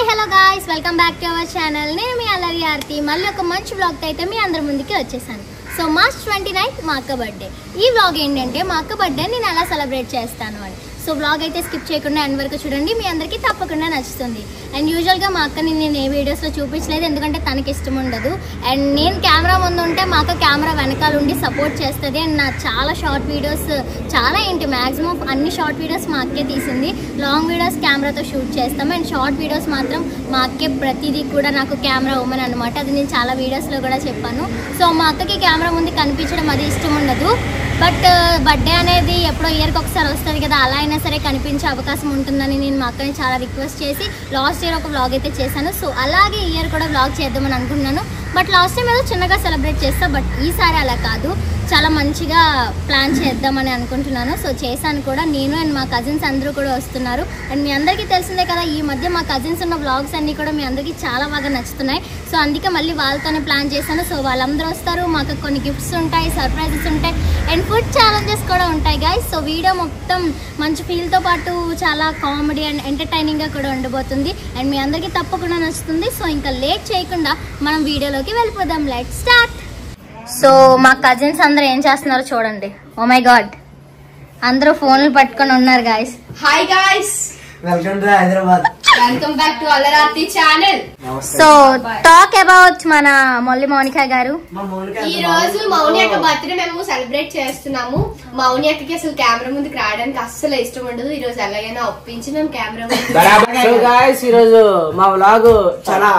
Hi hello guys, welcome back to our channel. నేను మీ అల్లరి ఆర్తి. మళ్ళీ ఒక మంచి వ్లాగ్ అయితే మీ అందరి ముందుకి వచ్చేసాను. సో March 29th మా అక్క బర్త్డే. ఈ వ్లాగ్ ఏంటంటే మా అక్క బర్త్డే నేను ఎలా సెలబ్రేట్ చేస్తాను అని. సో వ్లాగ్ అయితే స్కిప్ చేయకుండా ఎండ్ వరకు చూడండి, మీ అందరికీ తప్పకుండా నచ్చుతుంది. అండ్ యూజువల్గా మా అక్కని నేను ఏ వీడియోస్లో చూపించలేదు, ఎందుకంటే తనకి ఇష్టం ఉండదు. అండ్ నేను కెమెరా ముందు ఉంటే మా అక్క కెమెరా వెనకాల ఉండి సపోర్ట్ చేస్తుంది. అండ్ నా చాలా షార్ట్ వీడియోస్ మ్యాక్సిమం అన్ని షార్ట్ వీడియోస్ మా అక్కే తీసింది. లాంగ్ వీడియోస్ కెమెరాతో షూట్ చేస్తాము. అండ్ షార్ట్ వీడియోస్ మాత్రం మా అక్కే ప్రతిదీ కూడా నాకు కెమెరా ఉమెన్ అనమాట. అది నేను చాలా వీడియోస్లో కూడా చెప్పాను. సో మా అక్కకి కెమెరా ముందు కనిపించడం అది ఇష్టం ఉండదు. బట్ బర్త్డే అనేది ఎప్పుడో ఇయర్కి ఒకసారి వస్తుంది కదా, అలా అయినా సరే కనిపించే అవకాశం ఉంటుందని నేను మా అక్కని చాలా రిక్వెస్ట్ చేసి లాస్ట్ ఇయర్ ఒక వ్లాగ్ అయితే చేశాను. సో అలాగే ఈ ఇయర్ కూడా వ్లాగ్ చేద్దామని అనుకున్నాను. బట్ లాస్ట్ టైం ఏదో చిన్నగా సెలబ్రేట్ చేస్తా, బట్ ఈసారి అలా కాదు, చాలా మంచిగా ప్లాన్ చేద్దామని అనుకుంటున్నాను. సో చేశాను కూడా. నేను అండ్ మా కజిన్స్ అందరూ కూడా వస్తున్నారు. అండ్ మీ అందరికీ తెలిసిందే కదా, ఈ మధ్య మా కజిన్స్ ఉన్న వ్లాగ్స్ అన్నీ కూడా మీ అందరికీ చాలా బాగా నచ్చుతున్నాయి. సో అందుకే మళ్ళీ వాళ్ళతోనే ప్లాన్ చేశాను. సో వాళ్ళందరూ వస్తారు, మాకు కొన్ని గిఫ్ట్స్ ఉంటాయి, సర్ప్రైజెస్ ఉంటాయి, అండ్ ఫుడ్ ఛాలెంజెస్ కూడా ఉంటాయి గైస్. సో వీడియో మొత్తం మంచి ఫీల్తో పాటు చాలా కామెడీ అండ్ ఎంటర్టైనింగ్గా కూడా ఉండబోతుంది. అండ్ మీ అందరికీ తప్పకుండా నచ్చుతుంది. సో ఇంకా లేట్ చేయకుండా మనం వీడియోలోకి వెళ్ళిపోదాం. Let's start. సో మా కజిన్స్ అందరూ ఏం చేస్తున్నారో చూడండి. ఓ మై గాడ్, అందరూ ఫోన్లు పట్టుకొని ఉన్నారు guys. Hi guys, welcome to Hyderabad. Welcome back to Allararthi channel. So talk about మన మొల్లి మౌనిక గారు. ఈ రోజు మౌని అక్క బర్త్డే మేము సెలబ్రేట్ చేస్తున్నాము. మౌని అక్కకి అసలు కెమెరా ముందుకు రావడానికి అస్సలు ఇష్టం ఉండదు. ఈ రోజు ఎలాగైనా ఒప్పించి మేము కెమెరా ముందు. ఈ రోజు మా వ్లాగ్ చాలా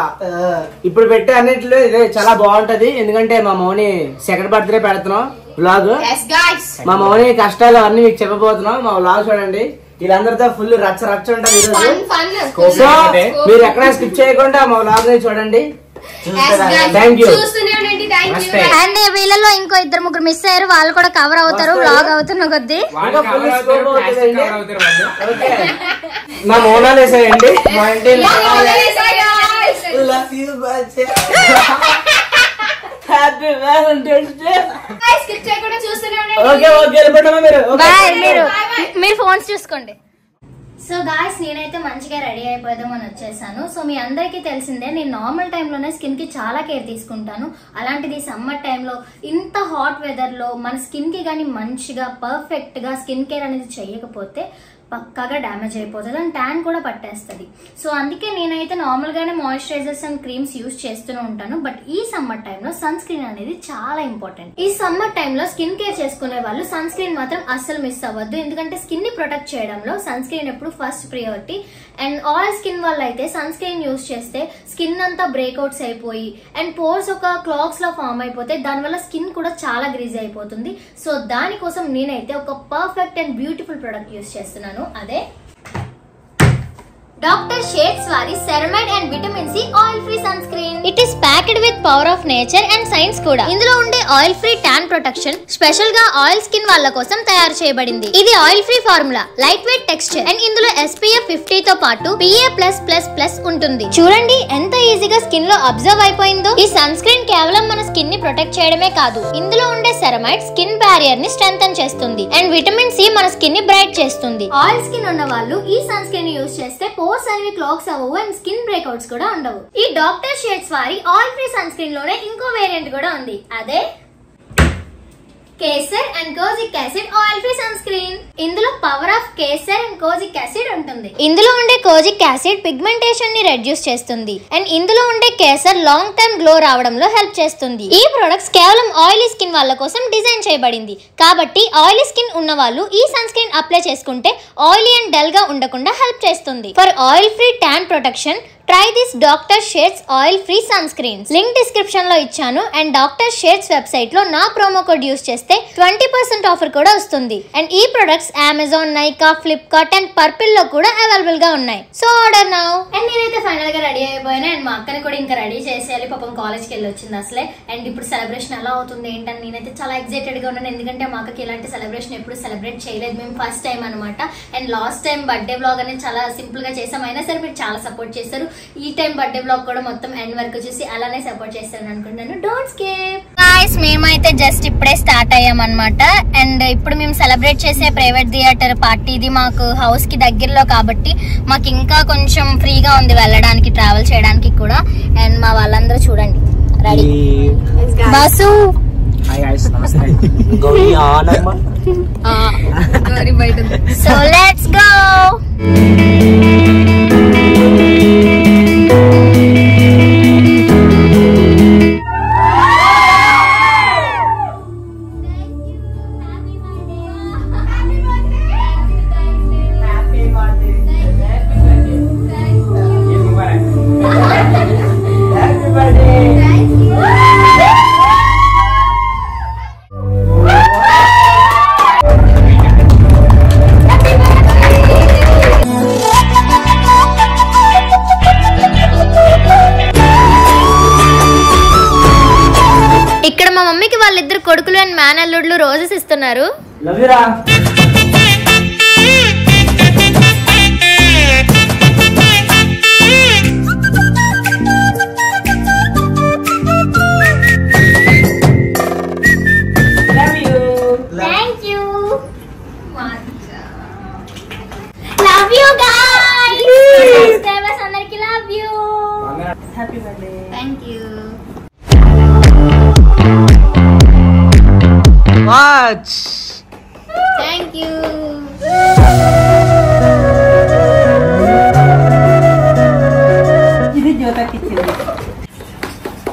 ఇప్పుడు పెట్టే అన్నిట్లో ఇదే చాలా బాగుంటది, ఎందుకంటే మా మౌని సెకండ్ బర్త్డే పెడుతున్నాం వ్లాగ్. మా మౌని కష్టాలు అన్ని మీకు చెప్పబోతున్నాం. మా వ్లాగ్ చూడండి, వీళ్ళందరితో ఫుల్ రచ్చ ఉంటది ఈరోజు. సో మీరు ఎక్కడ స్కిప్ చేయకుండా మా వ్లాగ్ ని చూడండి. Thank you. అండ్ వీళ్ళలో ఇంకో ఇద్దరు ముగ్గురు మిస్ అయ్యారు, వాళ్ళు కూడా కవర్ అవుతారు వ్లాగ్ అవుతున్న కొద్దీ. నా మౌనాలు వేసాయండి మా ఇంటి. మీరు ఫోన్స్ చూసుకోండి. సో గాయ్స్, నేనైతే మంచిగా రెడీ అయిపోదామని వచ్చేసాను. సో మీ అందరికీ తెలిసిందే, నేను నార్మల్ టైంలోనే స్కిన్ కి చాలా కేర్ తీసుకుంటాను. అలాంటిది సమ్మర్ టైంలో ఇంత హాట్ వెదర్ లో మన స్కిన్ కి కానీ మంచిగా పర్ఫెక్ట్ గా స్కిన్ కేర్ అనేది చేయకపోతే పక్కాగా డ్యామేజ్ అయిపోతుంది అండ్ ట్యాన్ కూడా పట్టేస్తుంది. సో అందుకే నేనైతే నార్మల్ గానే మాయిశ్చరైజర్స్ అండ్ క్రీమ్స్ యూజ్ చేస్తూనే ఉంటాను. బట్ ఈ సమ్మర్ టైంలో సన్ స్క్రీన్ అనేది చాలా ఇంపార్టెంట్. ఈ సమ్మర్ టైంలో స్కిన్ కేర్ చేసుకునే వాళ్ళు సన్ స్క్రీన్ మాత్రం అస్సలు మిస్ అవ్వద్దు, ఎందుకంటే స్కిన్ ని ప్రొటెక్ట్ చేయడంలో సన్ స్క్రీన్ ఎప్పుడు first priority. And oil skin వల్ల అయితే సన్ స్క్రీన్ యూజ్ చేస్తే స్కిన్ అంతా బ్రేక్అవుట్స్ అయిపోయి అండ్ పోర్స్ ఒక క్లాక్స్ లా ఫామ్ అయిపోతే దానివల్ల స్కిన్ కూడా చాలా గ్రీజీ అయిపోతుంది. సో దానికోసం నేనైతే ఒక perfect and beautiful product use చేస్తున్నాను. అదే డాక్టర్ షేడ్స్ వారి ceramide and vitamin C oil free sun screen. It is packed with power of nature and science కూడా. ఇందులో ఉండే oil free tan protection special గా ఆయిల్ స్కిన్ వాళ్ళ కోసం తయారు చేయబడింది. ఇది oil free formula, lightweight texture and ఇందులో SPF 50 తో పాటు PA+++ ఉంటుంది. చూడండి ఎంత ఈజీగా స్కిన్ లో అబ్జర్వ్ అయిపోయిందో. ఈ సన్ స్క్రీన్ కేవలం మన స్కిన్ ని ప్రొటెక్ట్ చేయడమే కాదు, ఇందులో ఉండే సెరమైడ్ స్కిన్ బ్యారియర్ ని స్ట్రెంథెన్ చేస్తుంది అండ్ విటమిన్ సి మన స్కిన్ ని బ్రైట్ చేస్తుంది. ఆయిల్ స్కిన్ ఉన్న వాళ్ళు ఈ సన్ స్క్రీన్ ని యూజ్ చేస్తే పోర్స్ అనేవి క్లాక్స్ అవ్వవు అండ్ స్కిన్ బ్రేక్అవుట్స్ కూడా ఉండవు. ఈ డాక్టర్ షేడ్స్ వారి ఆయిల్ ఫ్రీ సన్ స్క్రీన్ లోనే ఇంకో వేరియంట్ కూడా ఉంది, అదే kesar and kojic acid oil free sun screen. ఇందులో power of kesar and kojic acid ఉంటుంది. ఇందులో ఉండే కోజిక్ యాసిడ్ పిగ్మెంటేషన్ ని రెడ్యూస్ చేస్తుంది అండ్ ఇందులో ఉండే కేసర్ లాంగ్ టర్మ్ గ్లో రావడంలో హెల్ప్ చేస్తుంది. ఈ ప్రొడక్ట్స్ కేవలం ఆయిలీ స్కిన్ వాళ్ళ కోసం డిజైన్ చేయబడింది కాబట్టి ఆయిలీ స్కిన్ ఉన్న వాళ్ళు ఈ సన్ స్క్రీన్ అప్లై చేసుకుంటే ఆయిలీ అండ్ డల్ గా ఉండకుండా హెల్ప్ చేస్తుంది. For oil free tan protection try this doctor Sheth's oil free sunscreens. Link description లో ఇచ్చాను. అండ్ డాక్టర్ షేడ్స్ వెబ్సైట్ లో నా ప్రోమో కోడ్ యూస్ చేస్తే 20% ఆఫర్ కూడా వస్తుంది. అండ్ ఈ products Amazon, Nykaa, Flipkart and purple లో కూడా అవైలబుల్ గా ఉన్నాయి. So order now. అండ్ నేనైతే ఫైనల్ గా రెడీ అయిపోయినా అండ్ మా అక్కని కూడా ఇంకా రెడీ చేసేయాలి. పాపం కాలేజ్ కి వెళ్ళి వచ్చింది అసలే. అండ్ ఇప్పుడు సెలబ్రేషన్ ఎలా అవుతుంది ఏంటని నేనైతే చాలా ఎక్సైటెడ్ గా ఉన్నాను, ఎందుకంటే మా అక్కకి ఇలాంటి సెలబ్రేషన్ ఎప్పుడు సెలబ్రేట్ చేయలేదు, మేము ఫస్ట్ టైం అనమాట. And last time birthday vlog అనేది చాలా సింపుల్ గా చేసాం, అయినా సరే మీరు చాలా సపోర్ట్ చేశారు. ఈ టైం బర్త్డే బ్లాగ్ కూడా మొత్తం ఎండ్ వరకు చూసి అలానే సపోర్ట్ చేస్తారని అనుకుంటున్నాను. Don't skip. గాయ్స్, మేమైతే జస్ట్ ఇప్పుడే స్టార్ట్ అయ్యాం అనమాట. అండ్ ఇప్పుడు మేము సెలబ్రేట్ చేసే ప్రైవేట్ థియేటర్ పార్టీ ఇది మాకు హౌస్ కి దగ్గరలో కాబట్టి మాకు ఇంకా కొంచెం ఫ్రీగా ఉంది వెళ్ళడానికి. వెళ్ళడానికి ట్రావెల్ చేయడానికి కూడా. అండ్ మా వాళ్ళందరూ చూడండి ready. Boss so let's go. ఇక్కడ మా మమ్మీకి వాళ్ళిద్దరు కొడుకులు అండ్ మేనల్లుడ్లు రోజెస్ ఇస్తున్నారు. Thank you. Love you guys. Subscribers అందరికి love you. Happy birthday. Thank you. Watch. Thank you. ఇది జ్యోతకి ఇచ్చింది.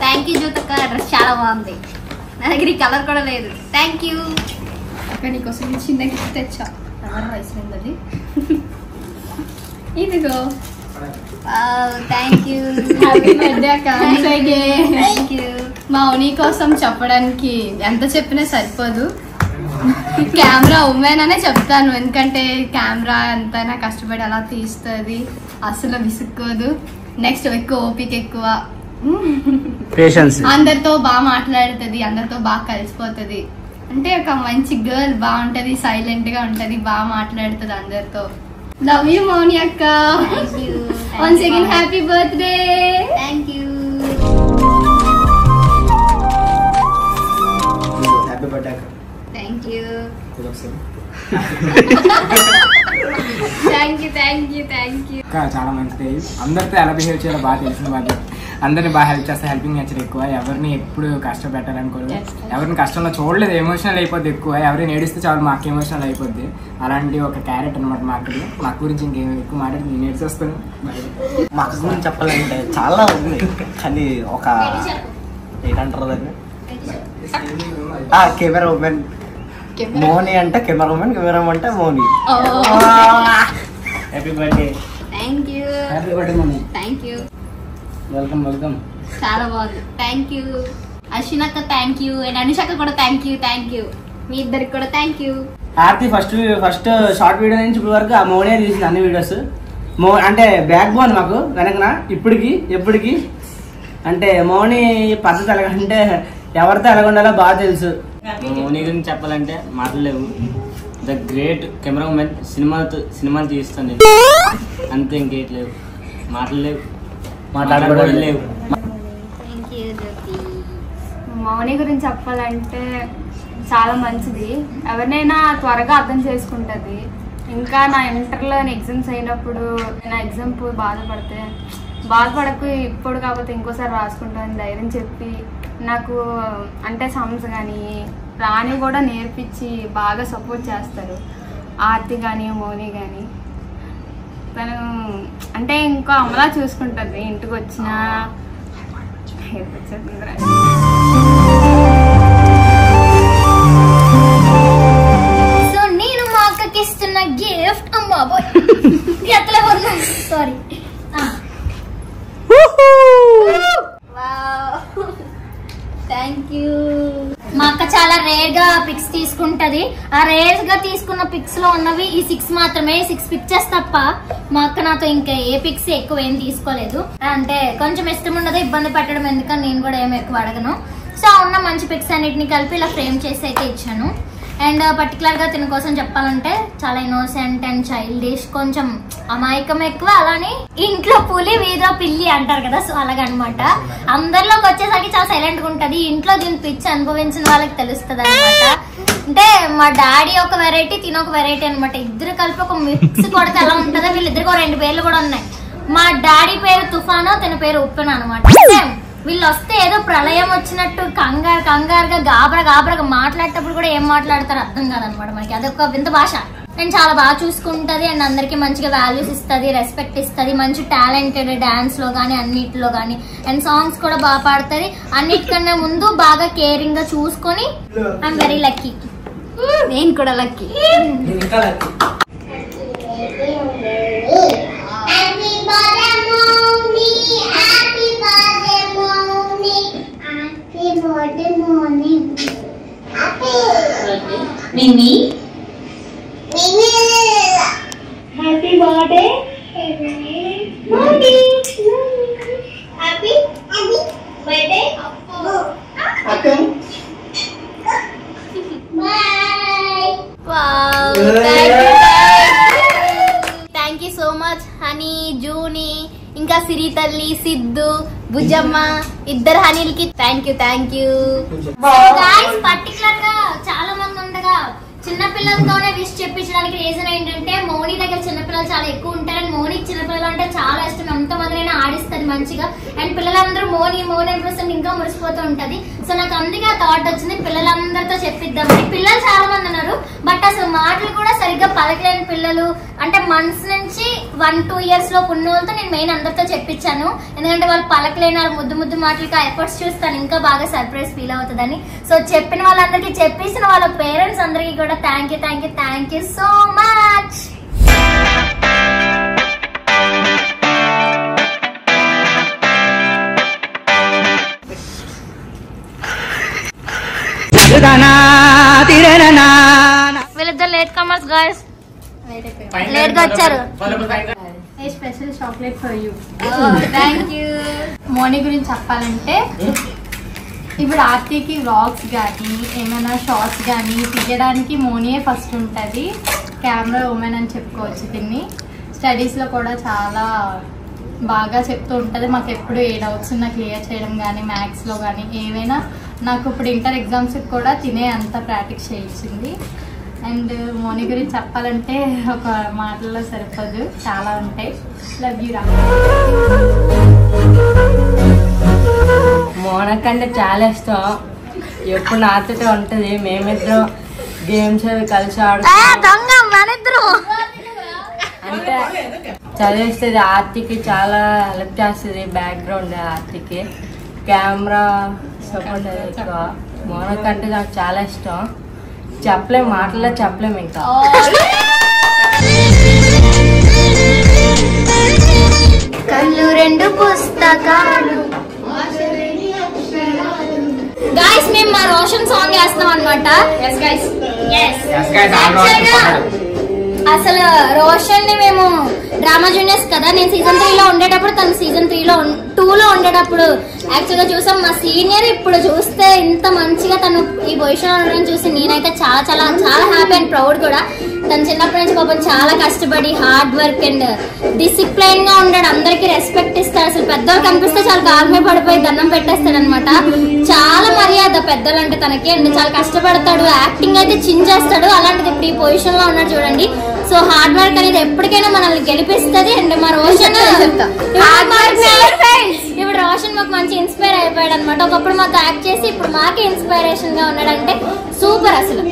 థ్యాంక్ యూ జ్యోతక్క, డ్రెస్ చాలా బాగుంది. నా దగ్గర ఈ కలర్ కూడా లేదు. Thank you. అక్కడ నీకోసం చిన్న గిఫ్ట్ తెచ్చా. కలర్ వయసు అది. ఇదిగో. Thank you. హ్యాపీ బర్త్డే అక్క. Thank you. మౌని కోసం చెప్పడానికి ఎంత చెప్పినా సరిపోదు. కెమెరా ఉమెన్ అనే చెప్తాను, ఎందుకంటే కెమెరా ఎంతైనా కష్టపడి అలా తీస్తుంది, అసలు విసుక్కోదు. నెక్స్ట్ ఎక్కువ ఓపిక ఎక్కువ, పేషెన్స్, అందరితో బాగా మాట్లాడుతుంది, అందరితో బాగా కలిసిపోతుంది. అంటే ఒక మంచి గర్ల్, బాగుంటది, సైలెంట్ గా ఉంటది, బాగా మాట్లాడుతుంది అందరితో. లవ్ యూ మౌని అక్క. Once again happy birthday. Thank you. Happy birthday అక్క. Thank you. Thank you thank you thank you. చాలా మంచిది. అందరితో ఎలా బిహేవ్ చేయాలో బాగా తెలిసిన వాళ్ళు, అందరిని బాగా హెల్ప్ చేస్తే హెల్పింగ్ నేచర్ ఎక్కువ. ఎవరిని ఎప్పుడు కష్టపెట్టాలనుకోరు, ఎవరిని కష్టంలో చూడలేదు, ఎమోషనల్ అయిపోద్ది ఎక్కువ. ఎవరిని ఏడిస్తే చాలు మాకు ఎమోషనల్ అయిపోద్ది. అలాంటి ఒక క్యారెక్టర్ అనమాట మాకు. మా గురించి ఇంకేం ఎక్కువ మాట్లాడి నేను నేర్చేస్తాను. మా అక్క గురించి చెప్పాలంటే చాలా ఉంది, కానీ ఒక ఏంటంటారు దాన్ని, కెమెరా ఉమెన్ మోని అంటే కెమెరా ఉమెన్, కెమెరా అంటే Moni. Happy birthday. Thank you. Happy birthday mummy. Thank you. Welcome welcome. చాలా బాగుంది. Thank you. అశ్వినక్క థ్యాంక్ యూ. అండ్ అనుషక్క కూడా థ్యాంక్ యూ. Thank you. మీ ఇద్దరికి కూడా thank you. Aarti first short video నుంచి ఇప్పుడు వరకు ఆ మౌనే తీసింది అన్ని వీడియోస్. అంటే బ్యాక్ బోన్ మాకు వెనకన ఎప్పటికి అంటే మౌని పద్ధతి ఎలాగంటే ఎవరితో ఎలాగుండాలో బాగా తెలుసు. మోని గురించి చెప్పాలంటే మాటలు లేవు. The great camera women. సినిమాలు తీస్తుంది అంతే, ఇంకేట్ లేవు, మాటలు లేవు, మాట్లాడడం లేవు. థ్యాంక్ యూ జ్యోతి. మౌని గురించి చెప్పాలంటే చాలా మంచిది, ఎవరినైనా త్వరగా అర్థం చేసుకుంటుంది. ఇంకా నా ఇంటర్లో ఎగ్జామ్స్ అయినప్పుడు నా ఎగ్జామ్ బాధపడకు, ఇప్పుడు కాకపోతే ఇంకోసారి రాసుకుంటాను ధైర్యం చెప్పి నాకు అంటే సమ్స్ కానీ రాని కూడా నేర్పించి బాగా సపోర్ట్ చేస్తారు. ఆర్తి కానీ మౌని కానీ తను అంటే ఇంకో అమ్మలా చూసుకుంటుంది. ఇంటికి వచ్చినా సో నేను మా అక్కకి ఇస్తున్న గిఫ్ట్ అమ్మాబోయ్ ఎట్లా సారీ థ్యాంక్ యూ. మా అక్క చాలా రేర్ గా పిక్స్ తీసుకుంటది. ఆ రేర్ గా తీసుకున్న పిక్స్ లో ఉన్నవి ఈ 6 మాత్రమే, 6 పిక్చర్స్ తప్ప. మా అక్క నాతో ఇంకా ఏ పిక్స్ ఎక్కువ ఏం తీసుకోలేదు. అంటే కొంచెం ఇష్టం ఉండదు, ఇబ్బంది పెట్టడం ఎందుకని నేను కూడా ఏమి ఎక్కువ అడగను. సో ఉన్న మంచి పిక్స్ అన్నిటిని కలిపి ఇలా ఫ్రేమ్ చేసి అయితే ఇచ్చాను. అండ్ పర్టికులర్ గా తిన కోసం చెప్పాలంటే చాలా ఇన్నోసెంట్ అండ్ చైల్డిష్, కొంచెం అమాయకం ఎక్కువ. అలానే ఇంట్లో పులి వీధిలో పిల్లి అంటారు కదా, సో అలాగనమాట. అందరిలోకి వచ్చేసరికి చాలా సైలెంట్ గా ఉంటది. ఇంట్లో దీని పిచ్చి అనుభవించిన వాళ్ళకి తెలుస్తుంది అనమాట. అంటే మా డాడీ ఒక వెరైటీ, తిన ఒక వెరైటీ అనమాట. ఇద్దరు కలిపి ఒక మిక్స్ కొడితే ఎలా ఉంటుందో, వీళ్ళిద్దరికి 2 పేర్లు కూడా ఉన్నాయి. మా డాడీ పేరు తుఫాను, తన పేరు ఉప్పెన అనమాట. వీళ్ళు వస్తే ఏదో ప్రళయం వచ్చినట్టు కంగారుగా గాబరగా మాట్లాడేటప్పుడు కూడా ఏం మాట్లాడతారో అర్థం కాదనమాట మనకి. అదొక వింత భాష. అండ్ చాలా బాగా చూసుకుంటది అండ్ అందరికి మంచిగా వాల్యూస్ ఇస్తుంది, రెస్పెక్ట్ ఇస్తుంది, మంచి టాలెంటెడ్ డాన్స్ లో గానీ అన్నిటిలో గానీ. అండ్ సాంగ్స్ కూడా బాగా పాడుతుంది. అన్నిటికన్నా ముందు బాగా కేరింగ్ గా చూసుకొని ఐఎమ్ వెరీ లక్కీ. నేను కూడా lucky. Happy birthday, mommy. Happy birthday. Bye. Wow. Thank you so much, Honey, Juni, ఇంకా సిరి తల్లి, సిద్ధు, బుజ్జమ్మ, ఇద్దరు హనీలకి థ్యాంక్ యూ. పర్టికులర్ గా చాలా మంది ఉండగా చిన్న పిల్లలతోనే విష్ చెప్పించడానికి రీజన్ ఏంటంటే మోని దగ్గర చిన్నపిల్లలు చాలా ఎక్కువ ఉంటారు. అండ్ మోనికి చిన్నపిల్లలు అంటే చాలా ఇష్టం. ఎంతమందినైనా ఆడిస్తుంది మంచిగా. అండ్ పిల్లలందరూ మోని అనిపిస్తుంది, ఇంకా మురిసిపోతూ ఉంటది. సో నాకు అందుకే ఆ థాట్ వచ్చింది, పిల్లలందరితో చెప్పిద్దామని. పిల్లలు చాలా మంది ఉన్నారు, బట్ అసలు మాటలు కూడా సరిగ్గా పలకలేని పిల్లలు అంటే మంత్స్ నుంచి 1-2 years లో ఉన్న వాళ్ళతో నేను మెయిన్ అందరితో చెప్పించాను. ఎందుకంటే వాళ్ళు పలకలేని వాళ్ళు ముద్దు మాటలకి ఆ ఎఫర్ట్స్ చూస్తాను ఇంకా బాగా సర్ప్రైజ్ ఫీల్ అవుతుందని. సో చెప్పిన వాళ్ళందరికీ, చెప్పేసిన వాళ్ళ పేరెంట్స్ అందరికీ కూడా థ్యాంక్ యూ సో మచ్. వీళ్ళిద్దరు లేట్ కమర్స్ గాయ్స్, లేట్ గా వచ్చారు. Special chocolate for you. Thank you. Moni గురించి చెప్పాలంటే ఇప్పుడు ఆర్తికి వ్లాగ్స్ కానీ ఏమైనా షార్ట్స్ కానీ తీయడానికి మోనియే ఫస్ట్ ఉంటుంది. కెమెరా ఉమెన్ అని చెప్పుకోవచ్చు దీన్ని. స్టడీస్లో కూడా చాలా బాగా చెప్తూ ఉంటుంది. మాకు ఎప్పుడు ఏ డౌట్స్ ఉన్నా క్లియర్ చేయడం కానీ, మ్యాథ్స్లో కానీ ఏవైనా. నాకు ఇప్పుడు ఇంటర్ ఎగ్జామ్స్కి కూడా తినే అంత ప్రాక్టీస్ చేయించింది. అండ్ మోని గురించి చెప్పాలంటే ఒక మాటల్లో సరిపోదు, చాలా ఉంటాయి. లవ్ యూ రా. మోనకంటే చాలా ఇష్టం. ఎప్పుడు నాతో ఉంటుంది. మేమిద్దరం గేమ్స్ అవి కలిసి అంటే చదివిస్తుంది. ఆర్తికి చాలా హెల్ప్ చేస్తుంది. బ్యాక్గ్రౌండ్ ఆర్తికి కెమెరా సపోర్ట్ ఎక్కువ. మోనకంటే నాకు చాలా ఇష్టం. చెప్పలేం, మాటల్లో చెప్పలేము. ఇంకా కళ్ళు రెండు పుస్తకాలు. గాయ్స్ మేము మా రోషన్ సాంగ్ వేస్తాం అనమాట. అసలు రోషన్ ని మేము డ్రామా జూనియర్స్ కదా, నేను సీజన్ 3లో ఉండేటప్పుడు, తను సీజన్ 2లో ఉండేటప్పుడు యాక్చువల్గా చూసాం. మా సీనియర్ ఇప్పుడు చూస్తే ఇంత మంచిగా తను ఈ పొజిషన్ ఉండడం చూసి నేనైతే చాలా చాలా చాలా హ్యాపీ అండ్ ప్రౌడ్ కూడా. తను చిన్నప్పటి నుంచి పాపం చాలా కష్టపడి హార్డ్ వర్క్ అండ్ డిసిప్లైన్ గా ఉంటాడు. అందరికి రెస్పెక్ట్ ఇస్తాడు. అసలు పెద్దవాళ్ళు కనిపిస్తే చాలా కాలమే పడిపోయి దండం పెట్టేస్తాడు అనమాట. చాలా మర్యాద పెద్దలు అంటే తనకి. అండ్ చాలా కష్టపడతాడు. యాక్టింగ్ అయితే చించేస్తాడు. అలాంటిది ఇప్పుడు ఈ పొజిషన్ లో ఉన్నాడు చూడండి. సో హార్డ్ వర్క్ అనేది ఎప్పటికైనా మనల్ని గెలిపిస్తుంది. అండ్ మా రోషన్ ఇప్పుడు రోషన్ మాకు మంచి ఇన్స్పైర్ అయిపోయాడు అనమాట. ఒకప్పుడు మాకు యాక్ట్ చేసి ఇప్పుడు మాకే ఇన్స్పైరేషన్ గా ఉన్నాడంటే సూపర్ అసలు.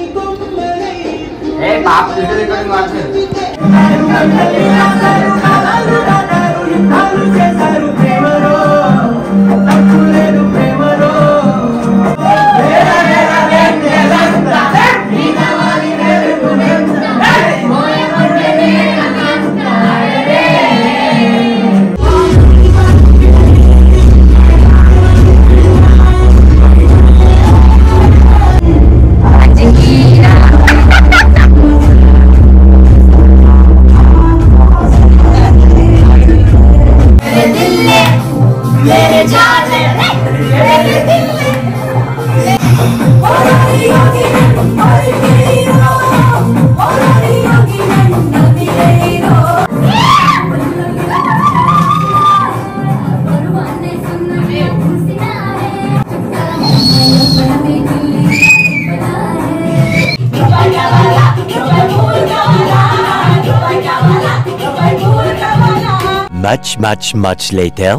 much later.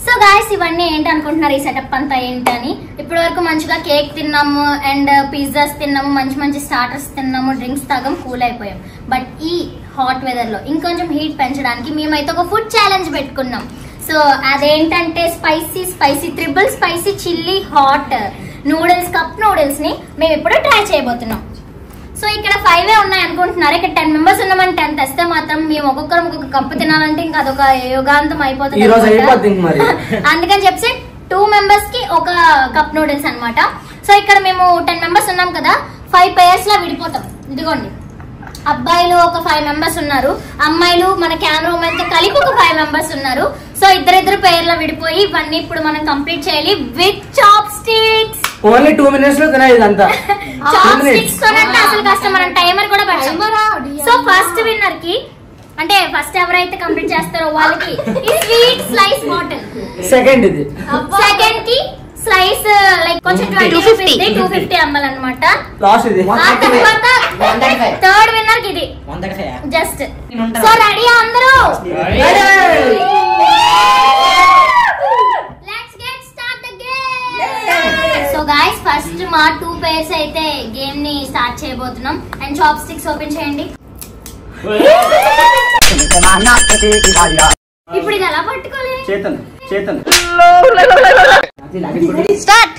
సో గాయస్ ఇవన్నీ ఏంటి అనుకుంటున్నారు, ఈ సెటప్ అంతా ఏంటని. ఇప్పటి వరకు మంచిగా కేక్ తిన్నాము అండ్ పిజ్జాస్ తిన్నాము, మంచి మంచి స్టార్టర్స్ తిన్నాము, డ్రింక్స్ తాగం, కూల్ అయిపోయాం. బట్ ఈ హాట్ వెదర్ లో ఇంకొంచెం హీట్ పెంచడానికి మేమైతే ఒక ఫుడ్ ఛాలెంజ్ పెట్టుకున్నాం. సో అదేంటంటే spicy triple spicy chilli hot noodles, cup noodles ని మేము ఇప్పుడు ట్రై చేయబోతున్నాం. సో ఇక్కడ 5 ఉన్నాయి అనుకుంటున్నారు. ఇక్కడ 10 మెంబర్స్ ఉన్నామని 10 తెస్తే మాత్రం మేము ఒక్కొక్కరు ఒక్కొక్క కప్పు తినాలంటే ఇంకా అదొక యుగాంతం అయిపోతుంది. అందుకని చెప్పి 2 మెంబర్స్ కి ఒక కప్ నూడిల్స్ అన్నమాట. సో ఇక్కడ మేము 10 మెంబర్స్ ఉన్నాం కదా, 5 పేర్స్ లా విడిపోతాం. ఇదిగోండి, అబ్బాయిలు ఒక 5 మెంబర్స్ ఉన్నారు, అమ్మాయిలు మన కెమెరా ఉమెన్ తో కలిపి ఒక 5 మెంబర్స్ ఉన్నారు. సో ఇద్దరిద్దరు పేర్ల విడిపోయి ఇవన్నీ ఇప్పుడు మనం కంప్లీట్ చేయాలి with chopsticks. Only 2 minutes లో తినాలి ఇదంతా. చాప్ స్టిక్స్ తో అంటే అసలు కష్టం, మనం టైమర్ కూడా పెట్టాం. సో ఫస్ట్ విన్నర్ కి, అంటే ఫస్ట్ ఎవరైతే కంప్లీట్ చేస్తారో వాళ్ళకి ఈ స్వీట్ స్లైస్ బాటిల్. సెకండ్ కి స్లైస్ లైక్ కొంచెం 250 ml అన్నమాట. లాస్ట్ ఇది థర్డ్ విన్నర్ కి ఇది జస్ట్. సో రెడీ అందరూ? Let's get start the game. So guys first మా 2 పేర్స్ అయితే గేమ్ ని స్టార్ట్ చేయబోతున్నాం. అండ్ చాప్ స్టిక్స్ ఓపెన్ చేయండి. ఇప్పుడు ఇది ఎలా పట్టుకోవాలి? చేతన్ స్టార్ట్.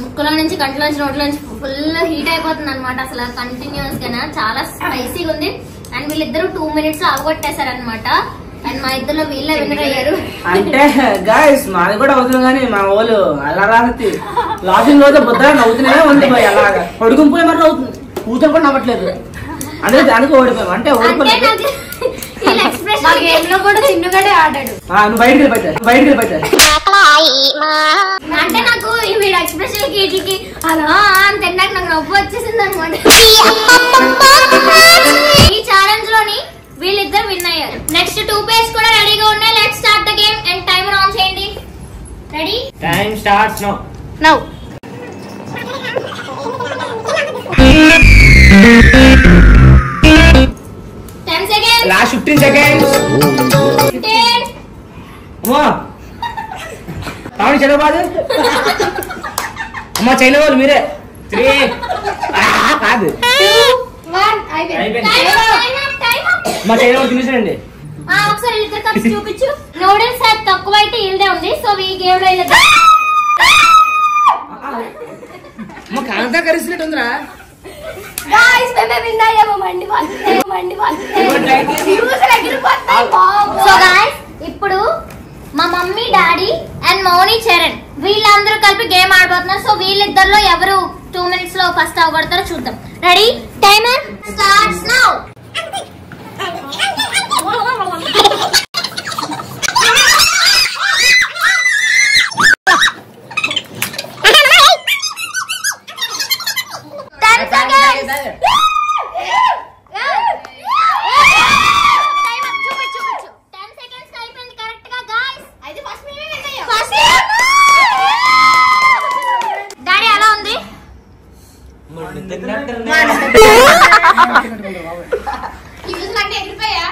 ముక్కులో నుంచి కంట్లో నుంచి నోట్లో నుంచి ఫుల్ హీట్ అయిపోతుంది అనమాట. అసలు కంటిన్యూస్ గా చాలా స్పైసీగా ఉంది. అండ్ వీళ్ళిద్దరు 2 minutes లో అవగొట్టేశారు అనమాట. అండ్ మా ఇద్దరు వీళ్ళే విన్నర్ అయ్యారు. అంటే గాయస్ మాది కూడా అవుతుంది కానీ మా వాళ్ళు అలా రాహతి లాజింగ్ రోజు బుద్ధ నవ్వుతూనే ఉంది. అలాగా పడుకుని మరి అవుతుంది, కూర్చొని కూడా నవ్వట్లేదు. అందుకే దానికి ఓడిపోయాం. అంటే ఓడిపోలేదు కూడా చిన్నగానే ఆడాడు. నువ్వు బయటికి పెట్టారు. అంటే నాకు వీడి ఎక్స్ప్రెషన్ వీటికి అలా అని తిన్నాక నాకు నవ్వు వచ్చేసింది అనమాట. ఈ ఛాలెంజ్ లోని వీళ్ళిద్దరు విన్ అయ్యారు. నెక్స్ట్ 2 పేర్స్ కూడా రెడీగా ఉన్నాయి. Let's start the game and timer on చేయండి. Ready? Time starts now. Last 15 seconds. అమ్మా చదవబాదు. అమ్మా చైనా వాళ్ళు మీరే. 3 కాదు మా చైనా వాళ్ళు తినేసారండి. ఒకసారి ఇద్దరు కప్స్ చూపించు. నూడిల్స్ తక్కువ అయితే ఇల్దే ఉంది. సో ఈ గేమ్ లో మా కాంతా కరిసినట్టు ఉందిరా. సో గాయ్స్ ఇప్పుడు మా మమ్మీ డాడీ అండ్ మౌని చరణ్ వీళ్ళందరూ కలిపి గేమ్ ఆడబోతున్నారు. సో వీళ్ళిద్దరిలో ఎవరు 2 minutes లో ఫస్ట్ అవగొడతారో చూద్దాం. రెడీ? Timer starts now.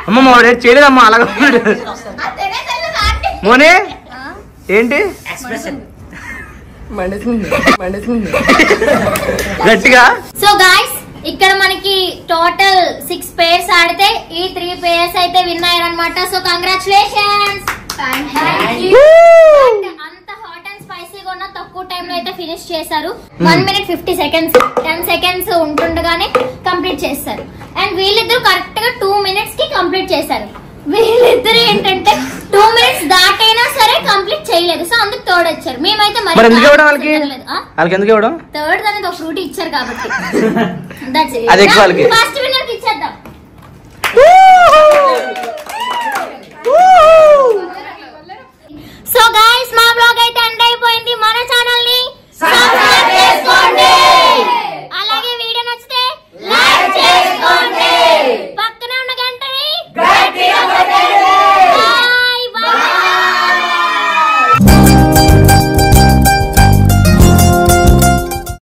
అమ్మ మావాడు చేయలేదమ్మా అలాగ. మోనే ఏంటి గట్టిగా. సో గాయ్స్ ఇక్కడ మనకి టోటల్ 6 పేర్స్ ఆడితే ఈ 3 పేర్స్ అయితే విన్ అయ్యారనమాట. So congratulations. అంత హాట్ అండ్ స్పైసీగా ఉన్న తక్కువ టైం లో అయితే ఫినిష్ చేశారు. 1 minute 50 seconds 10 seconds ఉంటుండగానే కంప్లీట్ చేస్తారు. అండ్ వీళ్ళిద్దరు కరెక్ట్ గా 2 minutes కి కంప్లీట్ చేశారు. వీళ్ళిద్దరు ఏంటంటే 2 minutes దాటైనా సరే కంప్లీట్ చేయలేదు. సో అందుకు థర్డ్ వచ్చారు. మేమైతే మరి ఎందుకు ఇవ్వడం వాళ్ళకి థర్డ్ అనేది ఒక ఫ్రూట్ ఇచ్చారు కాబట్టి ఫస్ట్ విన్నర్ కి ఇచ్చేద్దాం. సో గైస్ మా బ్లాగ్ అయితే ఎండ్ అయిపోయింది. మన